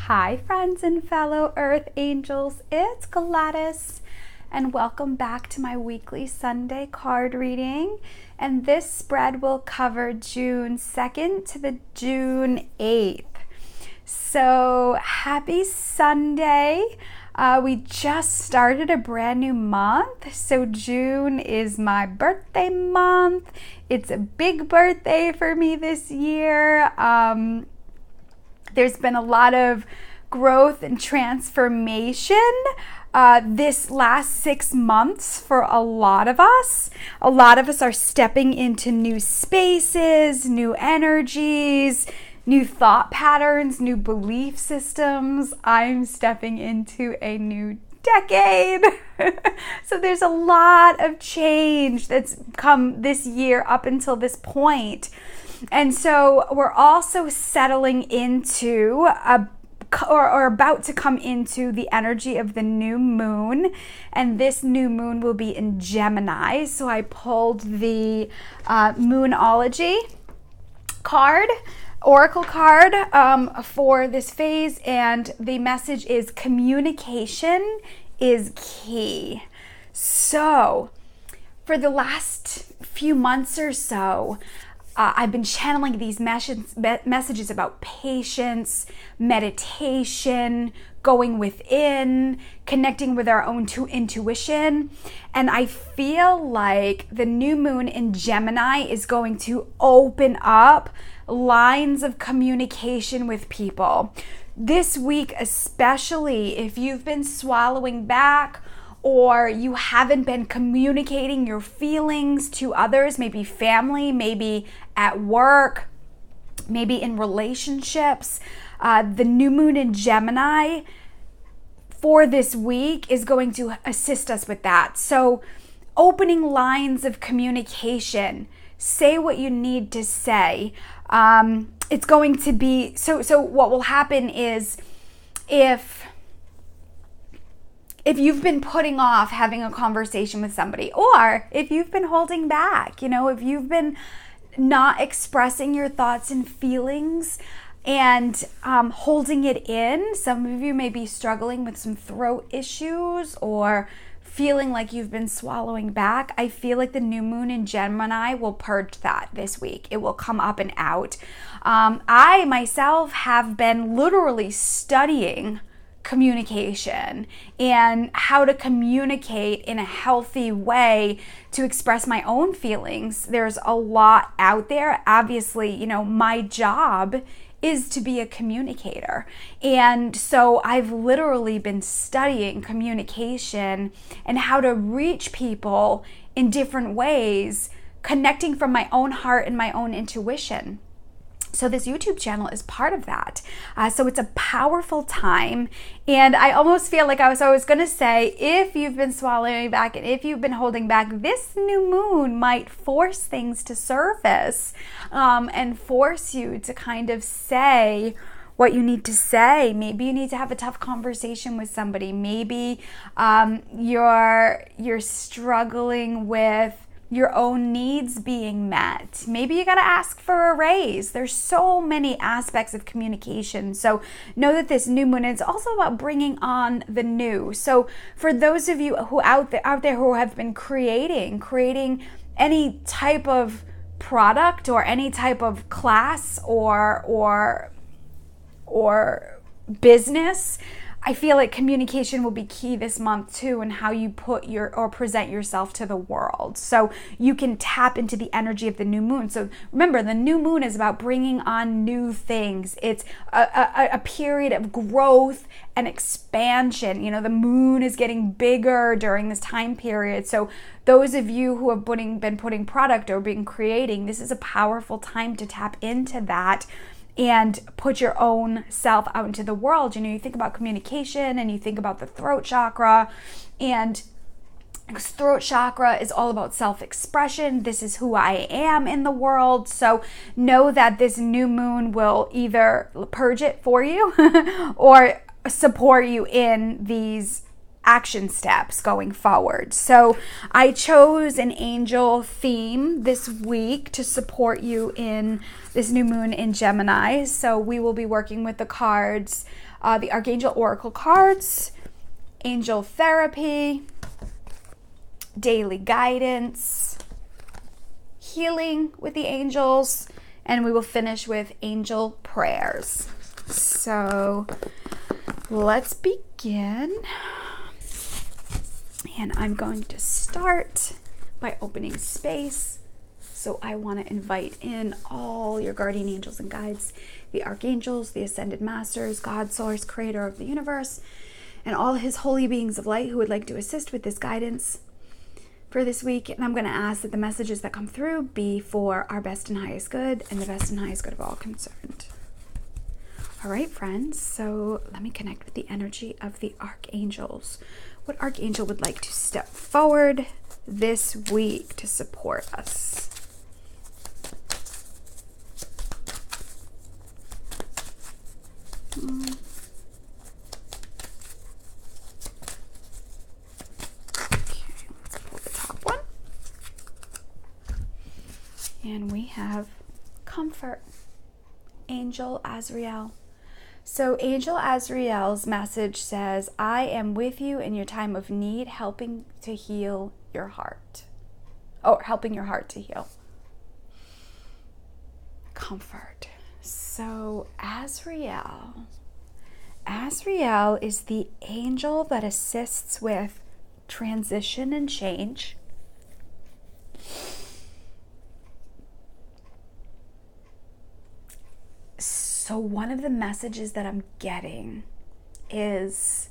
Hi, friends and fellow Earth Angels. It's Gladys, and welcome back to my weekly Sunday card reading. And this spread will cover June 2nd to the June 8th. So, happy Sunday. We just started a brand new month. So, June is my birthday month. It's a big birthday for me this year. There's been a lot of growth and transformation this last 6 months for a lot of us. A lot of us are stepping into new spaces, new energies, new thought patterns, new belief systems. I'm stepping into a new decade. So there's a lot of change that's come this year up until this point. And so we're also settling into or about to come into the energy of the new moon. And this new moon will be in Gemini. So I pulled the Moonology card, Oracle card for this phase. And the message is communication is key. So for the last few months or so, I've been channeling these messages about patience, meditation, going within, connecting with our own intuition. And I feel like the new moon in Gemini is going to open up lines of communication with people. This week, especially if you've been swallowing back, or you haven't been communicating your feelings to others, maybe family, maybe at work, maybe in relationships. The new moon in Gemini for this week is going to assist us with that. So opening lines of communication, say what you need to say. It's going to be, so what will happen is if you've been putting off having a conversation with somebody, or if you've been holding back, if you've been not expressing your thoughts and feelings and holding it in, some of you may be struggling with some throat issues or feeling like you've been swallowing back. I feel like the new moon in Gemini will purge that this week. It will come up and out. I myself have been literally studying communication and how to communicate in a healthy way to express my own feelings. There's a lot out there. Obviously, my job is to be a communicator. And so I've literally been studying communication and how to reach people in different ways, connecting from my own heart and my own intuition. So this YouTube channel is part of that. So it's a powerful time. And I almost feel like I was going to say, if you've been swallowing back and if you've been holding back, this new moon might force things to surface and force you to kind of say what you need to say. Maybe you need to have a tough conversation with somebody. Maybe you're struggling with your own needs being met. Maybe you got to ask for a raise. There's so many aspects of communication. So know that this new moon is also about bringing on the new. So for those of you who out there who have been creating any type of product or any type of class or business, I feel like communication will be key this month too, and how you present yourself to the world. So you can tap into the energy of the new moon. So remember, the new moon is about bringing on new things. It's a period of growth and expansion. The moon is getting bigger during this time period. So those of you who have been putting product or been creating, this is a powerful time to tap into that and put your own self out into the world. You think about communication and you think about the throat chakra, and throat chakra is all about self-expression. This is who I am in the world. So know that this new moon will either purge it for you or support you in these action steps going forward. So I chose an angel theme this week to support you in this new moon in Gemini. So we will be working with the cards, the Archangel Oracle cards, angel therapy, daily guidance, healing with the angels, and we will finish with angel prayers. So let's begin. And I'm going to start by opening space. So I want to invite in all your guardian angels and guides, the archangels, the ascended masters, God, source, creator of the universe, and all his holy beings of light who would like to assist with this guidance for this week. And I'm going to ask that the messages that come through be for our best and highest good and the best and highest good of all concerned. All right, friends, so let me connect with the energy of the archangels. What archangel would like to step forward this week to support us? Okay, let's pull the top one. And we have comfort, Angel Azrael. So Angel Azrael's message says, I am with you in your time of need, helping to heal your heart. Or helping your heart to heal. Comfort. So Azrael is the angel that assists with transition and change. So one of the messages that I'm getting is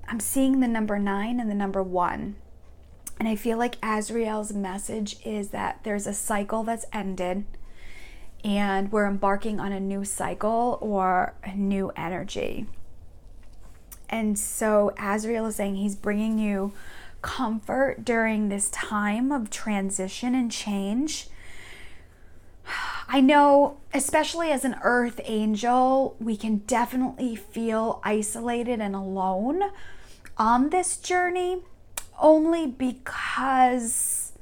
I'm seeing the number 9 and the number 1. And I feel like Azrael's message is that there's a cycle that's ended and we're embarking on a new cycle or a new energy. And so Azrael is saying he's bringing you comfort during this time of transition and change. I know, especially as an earth angel, we can definitely feel isolated and alone on this journey, only because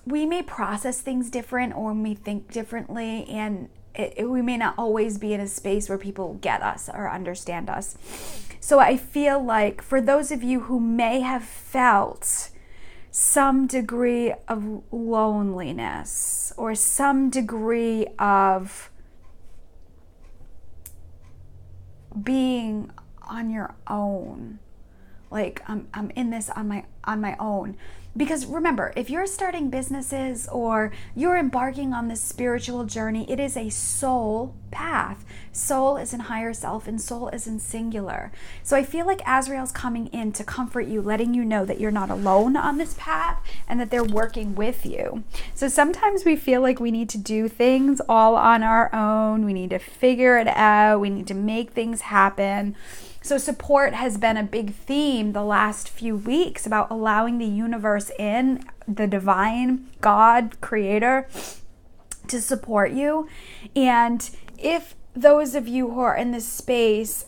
we may process things different or we think differently, and we may not always be in a space where people get us or understand us. So I feel like for those of you who may have felt some degree of loneliness or some degree of being on your own, like I'm in this on my own. Because remember, if you're starting businesses or you're embarking on this spiritual journey, it is a soul path. Soul is in higher self and soul is in singular. So I feel like Azrael's coming in to comfort you, letting you know that you're not alone on this path and that they're working with you. So sometimes we feel like we need to do things all on our own. We need to figure it out. We need to make things happen. So support has been a big theme the last few weeks about allowing the universe in, the divine God creator, to support you. And if those of you who are in this space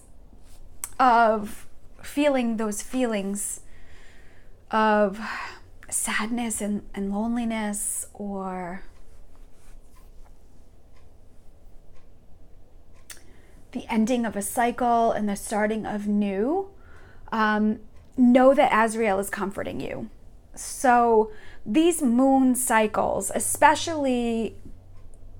of feeling those feelings of sadness and loneliness, or the ending of a cycle and the starting of new, know that Azrael is comforting you. So these moon cycles, especially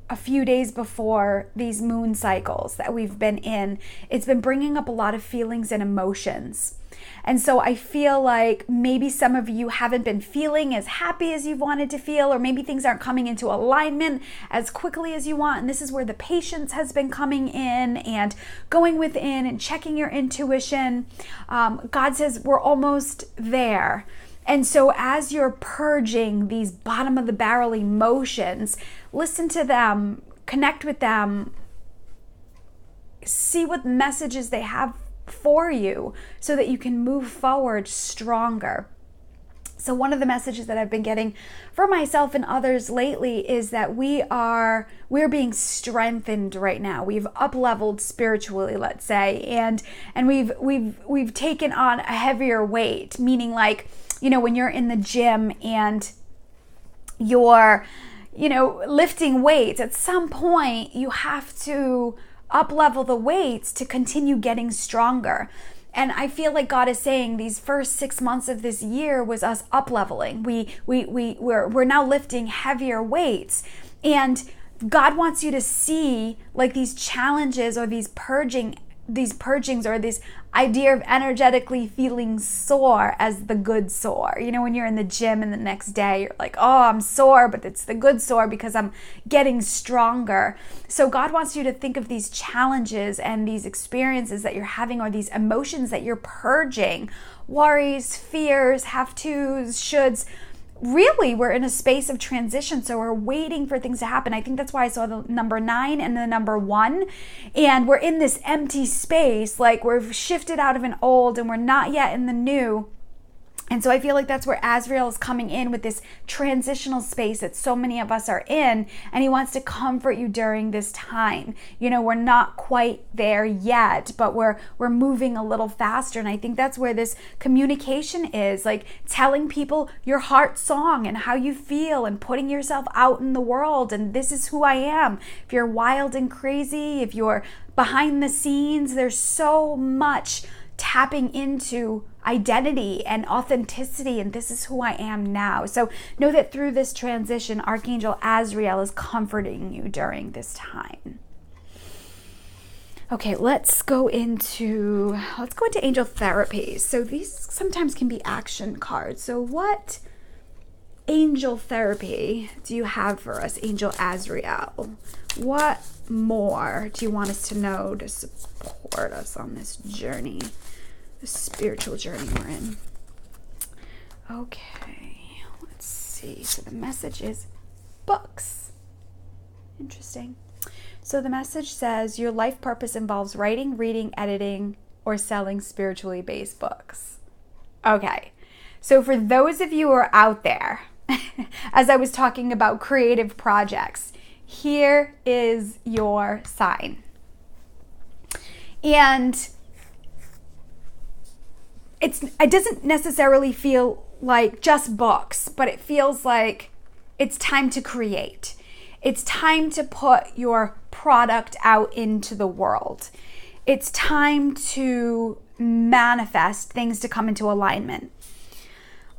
a few days before these moon cycles that we've been in, it's been bringing up a lot of feelings and emotions. And so I feel like maybe some of you haven't been feeling as happy as you've wanted to feel, or maybe things aren't coming into alignment as quickly as you want. And this is where the patience has been coming in and going within and checking your intuition. God says we're almost there. And so as you're purging these bottom of the barrel emotions, listen to them, connect with them, see what messages they have for you so that you can move forward stronger. So one of the messages that I've been getting for myself and others lately is that we're being strengthened right now. We've up-leveled spiritually, let's say, and we've taken on a heavier weight, meaning like, when you're in the gym and you're, lifting weights, at some point you have to up-level the weights to continue getting stronger. And I feel like God is saying these first 6 months of this year was us up-leveling. We're now lifting heavier weights. And God wants you to see like these challenges or these purgings or this idea of energetically feeling sore as the good sore. When you're in the gym and the next day you're like, oh, I'm sore, but it's the good sore because I'm getting stronger. So God wants you to think of these challenges and these experiences that you're having or these emotions that you're purging, worries, fears, have-tos, shoulds. Really, we're in a space of transition, so we're waiting for things to happen. I think that's why I saw the number 9 and the number 1, and we're in this empty space, like we're shifted out of an old and we're not yet in the new. And so I feel like that's where Azrael is coming in with this transitional space that so many of us are in, and he wants to comfort you during this time. We're not quite there yet, but we're moving a little faster, and I think that's where this communication is, like telling people your heart song and how you feel and putting yourself out in the world, and this is who I am. If you're wild and crazy, if you're behind the scenes, there's so much tapping into identity and authenticity, and this is who I am now. So know that through this transition, Archangel Azrael is comforting you during this time. Okay, let's go into angel therapy. So these sometimes can be action cards. So what angel therapy do you have for us, Angel Azrael? What more do you want us to know to support us on this journey? The spiritual journey we're in. Okay, let's see. So the message is books. Interesting. So the message says your life purpose involves writing, reading, editing, or selling spiritually based books. Okay, so for those of you who are out there, as I was talking about creative projects, here is your sign. And it doesn't necessarily feel like just books, but it feels like it's time to create. It's time to put your product out into the world. It's time to manifest things to come into alignment.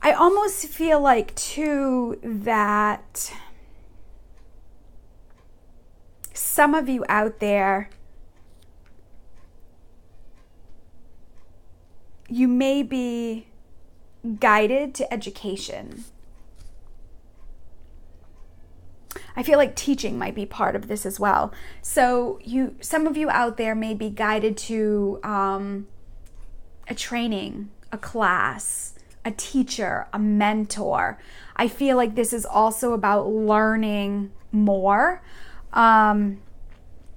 I almost feel like too that some of you out there, you may be guided to education. I feel like teaching might be part of this as well. So some of you out there may be guided to a training, a class, a teacher, a mentor. I feel like this is also about learning more.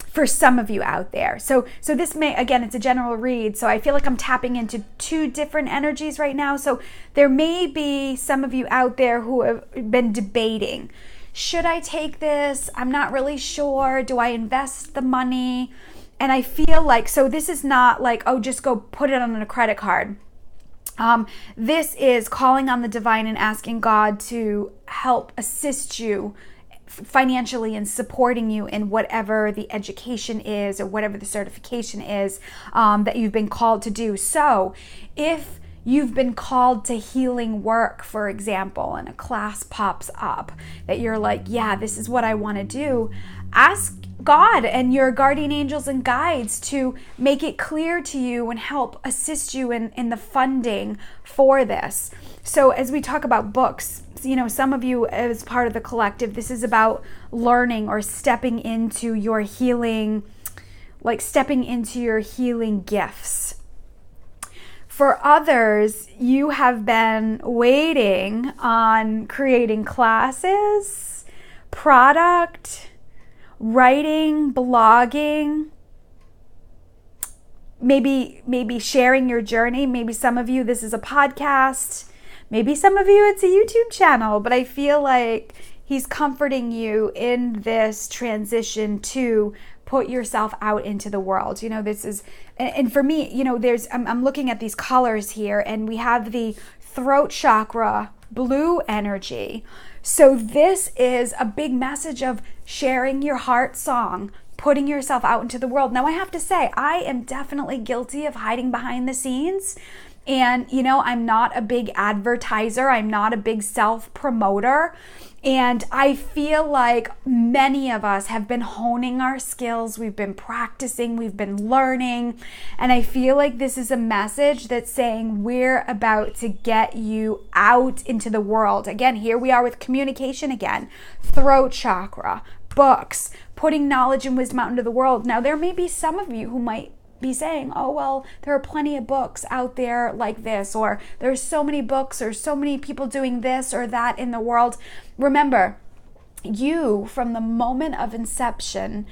For some of you out there. So this may, again, it's a general read. So I feel like I'm tapping into 2 different energies right now. So there may be some of you out there who have been debating, should I take this? I'm not really sure. Do I invest the money? And I feel like, so this is not like, oh, just go put it on a credit card. This is calling on the divine and asking God to help assist you financially and supporting you in whatever the education is or whatever the certification is that you've been called to do. So if you've been called to healing work, for example, and a class pops up that you're like, yeah, this is what I want to do, ask God and your guardian angels and guides to make it clear to you and help assist you in the funding for this. So as we talk about books, some of you as part of the collective, this is about learning or stepping into your healing, like stepping into your healing gifts. For others, you have been waiting on creating classes, product, writing, blogging, maybe sharing your journey. Maybe some of you, this is a podcast. Maybe some of you, it's a YouTube channel, but I feel like he's comforting you in this transition to put yourself out into the world. This is, and for me, I'm looking at these colors here, and we have the throat chakra, blue energy. So this is a big message of sharing your heart song, putting yourself out into the world. Now, I have to say, I am definitely guilty of hiding behind the scenes. And, I'm not a big advertiser. I'm not a big self-promoter. And I feel like many of us have been honing our skills. We've been practicing. We've been learning. And I feel like this is a message that's saying we're about to get you out into the world. Again, here we are with communication again. Throat chakra, books, putting knowledge and wisdom out into the world. Now, there may be some of you who might be saying, oh, well, there are plenty of books out there like this, or there's so many books or so many people doing this or that in the world. Remember, you, from the moment of conception,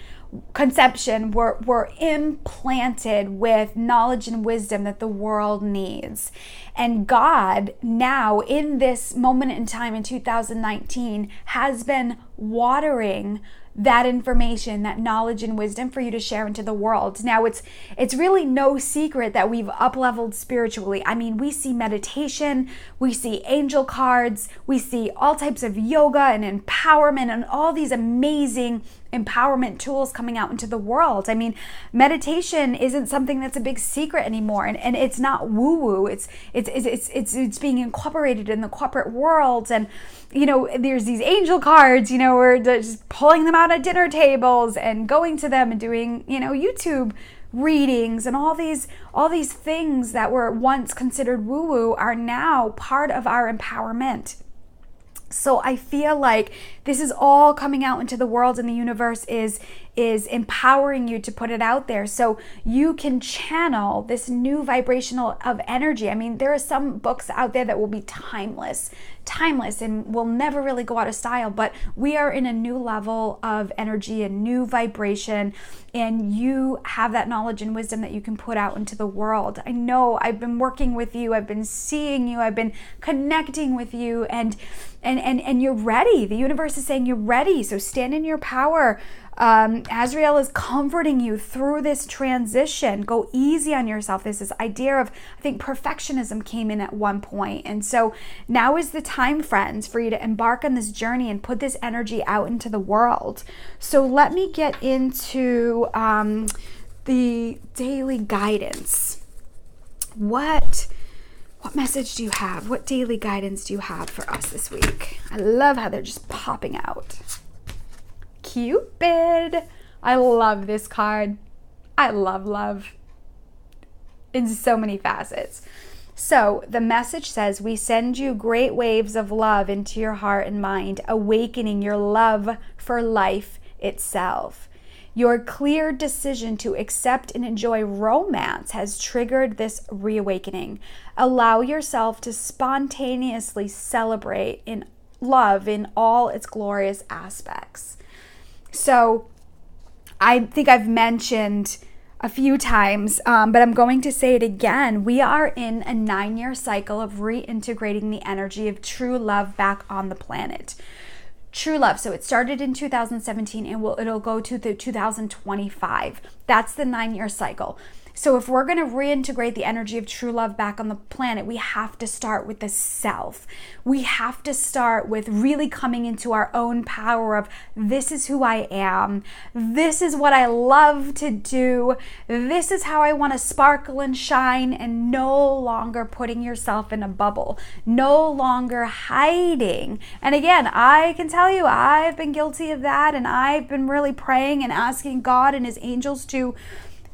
were implanted with knowledge and wisdom that the world needs. And God, now in this moment in time in 2019, has been watering that information, that knowledge and wisdom for you to share into the world. Now, it's really no secret that we've up-leveled spiritually. I mean, we see meditation, we see angel cards, we see all types of yoga and empowerment and all these amazing empowerment tools coming out into the world. I mean, meditation isn't something that's a big secret anymore, and it's not woo-woo. It's being incorporated in the corporate world, and there's these angel cards. We're just pulling them out at dinner tables and going to them and doing YouTube readings, and all these things that were once considered woo-woo are now part of our empowerment. So I feel like this is all coming out into the world, and the universe is empowering you to put it out there so you can channel this new vibrational of energy. I mean, there are some books out there that will be timeless and will never really go out of style, but we are in a new level of energy, a new vibration, and you have that knowledge and wisdom that you can put out into the world. I know I've been working with you, I've been seeing you, I've been connecting with you, and you're ready. The universe is saying you're ready, so stand in your power. Azrael is comforting you through this transition. Go easy on yourself. This idea of, I think, perfectionism came in at one point. And so now is the time, friends, for you to embark on this journey and put this energy out into the world. So let me get into the daily guidance. What message do you have? What daily guidance do you have for us this week? I love how they're just popping out. Cupid. I love this card. I love love in so many facets. So the message says, we send you great waves of love into your heart and mind, awakening your love for life itself. Your clear decision to accept and enjoy romance has triggered this reawakening. Allow yourself to spontaneously celebrate in love in all its glorious aspects. So I think I've mentioned a few times, but I'm going to say it again. We are in a 9-year cycle of reintegrating the energy of true love back on the planet. True love. So it started in 2017 and it'll go to the 2025. That's the 9-year cycle. So if we're going to reintegrate the energy of true love back on the planet, we have to start with the self. We have to start with really coming into our own power of, this is who I am. This is what I love to do. This is how I want to sparkle and shine, and no longer putting yourself in a bubble, no longer hiding. And again, I can tell you, I've been guilty of that, and I've been really praying and asking God and his angels to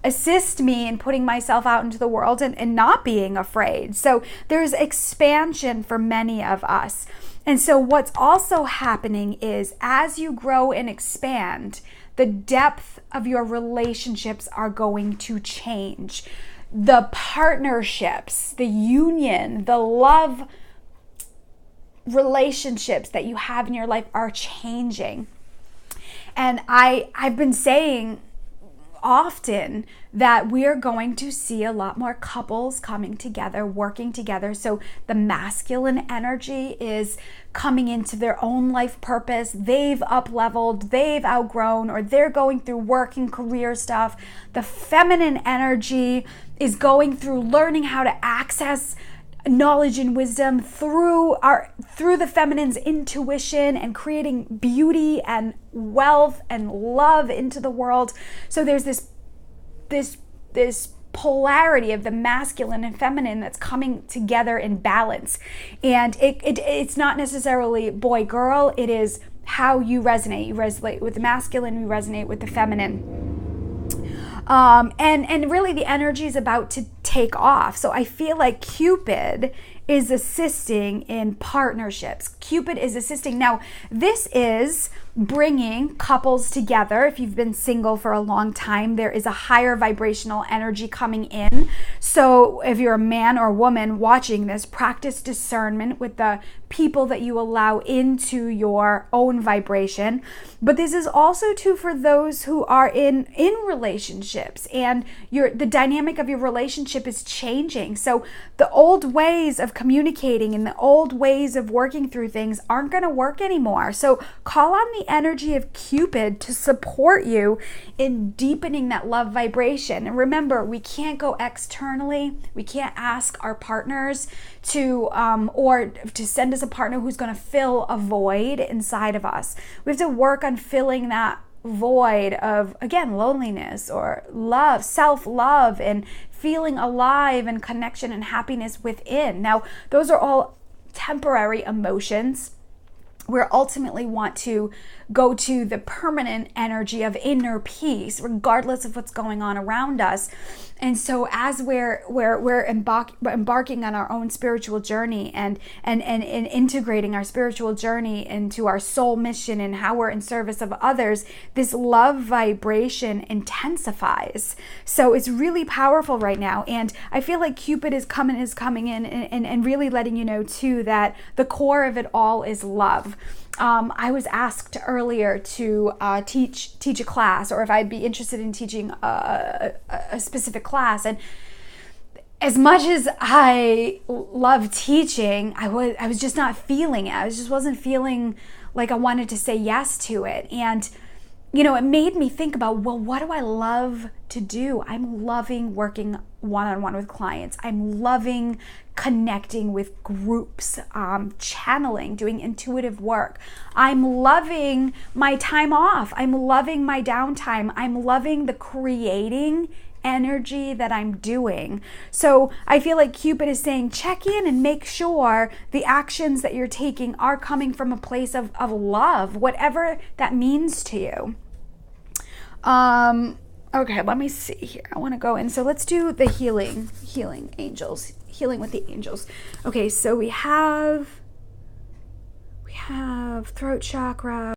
assist me in putting myself out into the world and not being afraid. So there's expansion for many of us. And so what's also happening is, as you grow and expand, the depth of your relationships are going to change. The partnerships, the union, the love relationships that you have in your life are changing. And I've been saying often that we're going to see a lot more couples coming together, working together. So the masculine energy is coming into their own life purpose. They've up-leveled, they've outgrown, or they're going through work and career stuff. The feminine energy is going through learning how to access knowledge and wisdom through the feminine's intuition and creating beauty and wealth and love into the world. So there's this polarity of the masculine and feminine that's coming together in balance. And it's not necessarily boy girl, it is how you resonate. You resonate with the masculine, you resonate with the feminine. And really the energy is about to take off. So I feel like Cupid is assisting in partnerships. Cupid is assisting. Now, this is bringing couples together. If you've been single for a long time, there is a higher vibrational energy coming in. So if you're a man or a woman watching this, practice discernment with the people that you allow into your own vibration. But this is also true for those who are in relationships, and the dynamic of your relationship is changing. So the old ways of communicating and the old ways of working through things aren't going to work anymore. So call on the energy of Cupid to support you in deepening that love vibration. And remember, we can't go externally. We can't ask our partners to or to send us a partner who's going to fill a void inside of us. We have to work on filling that void of, again, loneliness or love, self-love, and feeling alive and connection and happiness within. Now, those are all temporary emotions. We ultimately want to go to the permanent energy of inner peace, regardless of what's going on around us. And so as we're embarking on our own spiritual journey and integrating our spiritual journey into our soul mission and how we're in service of others, this love vibration intensifies. So it's really powerful right now. And I feel like Cupid is coming in and really letting you know too that the core of it all is love. I was asked earlier to teach a class, or if I'd be interested in teaching a specific class. And as much as I love teaching, I was just not feeling it. I just wasn't feeling like I wanted to say yes to it. And it made me think about, well, what do I love to do? I'm loving working one-on-one with clients. I'm loving connecting with groups, channeling, doing intuitive work. I'm loving my time off. I'm loving my downtime. I'm loving the creating energy that I'm doing. So I feel like Cupid is saying, check in and make sure the actions that you're taking are coming from a place of love, whatever that means to you. Okay, let me see here. I want to go in. So let's do the healing angels, healing with the angels. Okay, so we have throat chakra.